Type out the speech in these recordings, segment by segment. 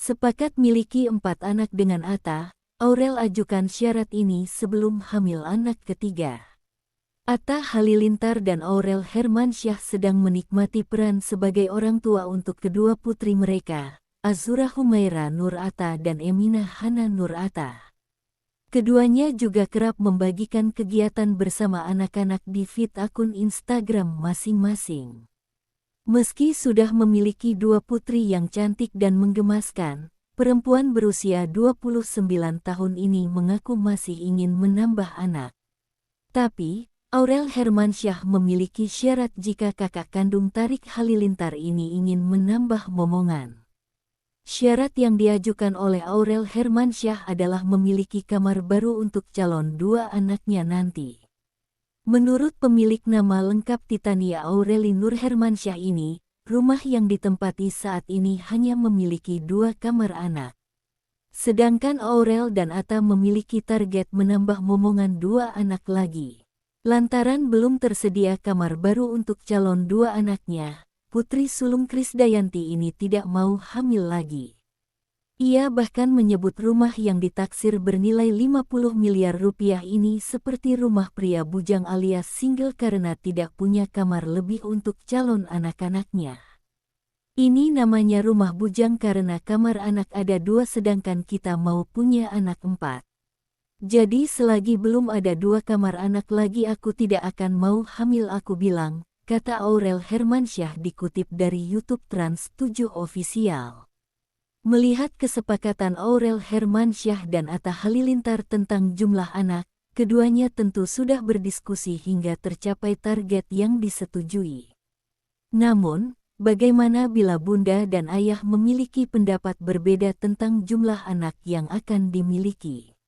Sepakat miliki 4 anak dengan Atta, Aurel ajukan syarat ini sebelum hamil anak ketiga. Atta Halilintar dan Aurel Hermansyah sedang menikmati peran sebagai orang tua untuk kedua putri mereka, Azura Humaira Nur Atta dan Emina Hana Nur Atta. Keduanya juga kerap membagikan kegiatan bersama anak-anak di feed akun Instagram masing-masing. Meski sudah memiliki 2 putri yang cantik dan menggemaskan, perempuan berusia 29 tahun ini mengaku masih ingin menambah anak. Tapi, Aurel Hermansyah memiliki syarat jika kakak kandung Tarik Halilintar ini ingin menambah momongan. Syarat yang diajukan oleh Aurel Hermansyah adalah memiliki kamar baru untuk calon 2 anaknya nanti. Menurut pemilik nama lengkap Titania Aureli Nur Hermansyah ini, rumah yang ditempati saat ini hanya memiliki 2 kamar anak. Sedangkan Aurel dan Atta memiliki target menambah momongan 2 anak lagi. Lantaran belum tersedia kamar baru untuk calon 2 anaknya, putri sulung Krisdayanti ini tidak mau hamil lagi. Ia bahkan menyebut rumah yang ditaksir bernilai 50 miliar rupiah ini seperti rumah pria bujang alias single karena tidak punya kamar lebih untuk calon anak-anaknya. Ini namanya rumah bujang karena kamar anak ada 2 sedangkan kita mau punya anak 4. Jadi selagi belum ada 2 kamar anak lagi aku tidak akan mau hamil aku bilang, kata Aurel Hermansyah dikutip dari YouTube Trans 7 Official. Melihat kesepakatan Aurel Hermansyah dan Atta Halilintar tentang jumlah anak, keduanya tentu sudah berdiskusi hingga tercapai target yang disetujui. Namun, bagaimana bila bunda dan ayah memiliki pendapat berbeda tentang jumlah anak yang akan dimiliki?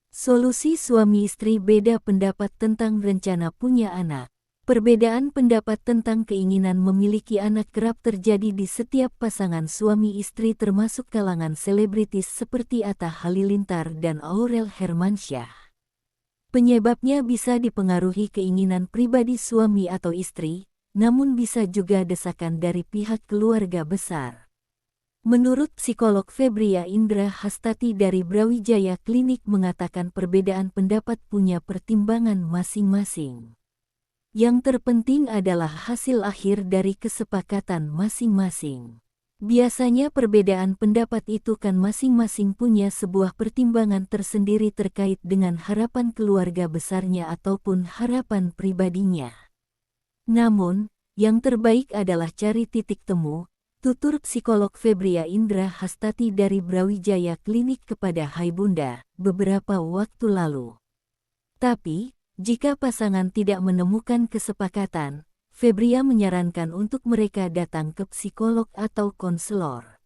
Solusi suami istri beda pendapat tentang rencana punya anak. Perbedaan pendapat tentang keinginan memiliki anak kerap terjadi di setiap pasangan suami istri termasuk kalangan selebritis seperti Atta Halilintar dan Aurel Hermansyah. Penyebabnya bisa dipengaruhi keinginan pribadi suami atau istri, namun bisa juga desakan dari pihak keluarga besar. Menurut psikolog Febria Indra Hastati dari Brawijaya Klinik mengatakan perbedaan pendapat punya pertimbangan masing-masing. Yang terpenting adalah hasil akhir dari kesepakatan masing-masing. Biasanya perbedaan pendapat itu kan masing-masing punya sebuah pertimbangan tersendiri terkait dengan harapan keluarga besarnya ataupun harapan pribadinya. Namun, yang terbaik adalah cari titik temu, tutur psikolog Febria Indra Hastati dari Brawijaya Klinik kepada Hai Bunda beberapa waktu lalu. Tapi, jika pasangan tidak menemukan kesepakatan, Febria menyarankan untuk mereka datang ke psikolog atau konselor.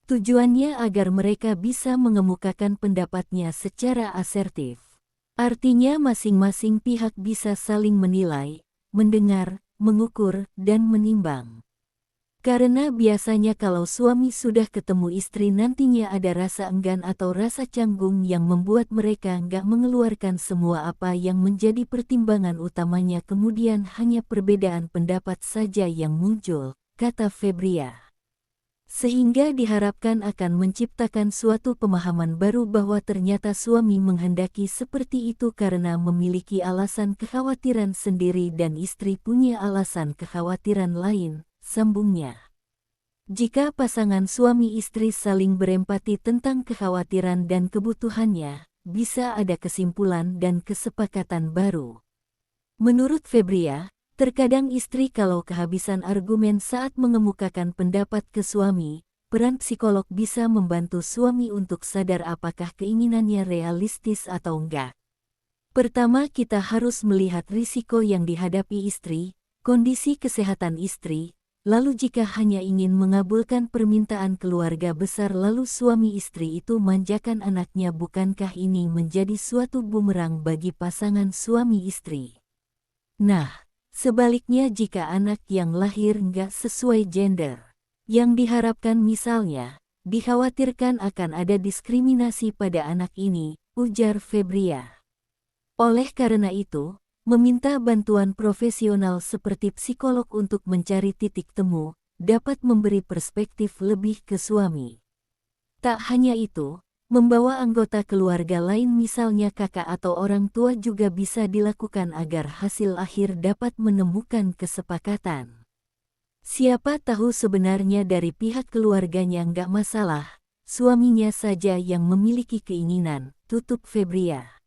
Tujuannya agar mereka bisa mengemukakan pendapatnya secara asertif. Artinya masing-masing pihak bisa saling menilai, mendengar, mengukur, dan menimbang. Karena biasanya kalau suami sudah ketemu istri nantinya ada rasa enggan atau rasa canggung yang membuat mereka enggak mengeluarkan semua apa yang menjadi pertimbangan utamanya kemudian hanya perbedaan pendapat saja yang muncul, kata Febria. Sehingga diharapkan akan menciptakan suatu pemahaman baru bahwa ternyata suami menghendaki seperti itu karena memiliki alasan kekhawatiran sendiri dan istri punya alasan kekhawatiran lain. Sambungnya, jika pasangan suami istri saling berempati tentang kekhawatiran dan kebutuhannya, bisa ada kesimpulan dan kesepakatan baru. Menurut Febria, terkadang istri kalau kehabisan argumen saat mengemukakan pendapat ke suami, peran psikolog bisa membantu suami untuk sadar apakah keinginannya realistis atau enggak. Pertama, kita harus melihat risiko yang dihadapi istri, kondisi kesehatan istri. Lalu jika hanya ingin mengabulkan permintaan keluarga besar lalu suami istri itu manjakan anaknya bukankah ini menjadi suatu bumerang bagi pasangan suami istri? Nah, sebaliknya jika anak yang lahir nggak sesuai gender, yang diharapkan misalnya, dikhawatirkan akan ada diskriminasi pada anak ini, ujar Febria. Oleh karena itu, meminta bantuan profesional seperti psikolog untuk mencari titik temu, dapat memberi perspektif lebih ke suami. Tak hanya itu, membawa anggota keluarga lain misalnya kakak atau orang tua juga bisa dilakukan agar hasil akhir dapat menemukan kesepakatan. Siapa tahu sebenarnya dari pihak keluarganya nggak masalah, suaminya saja yang memiliki keinginan, tutup Febria.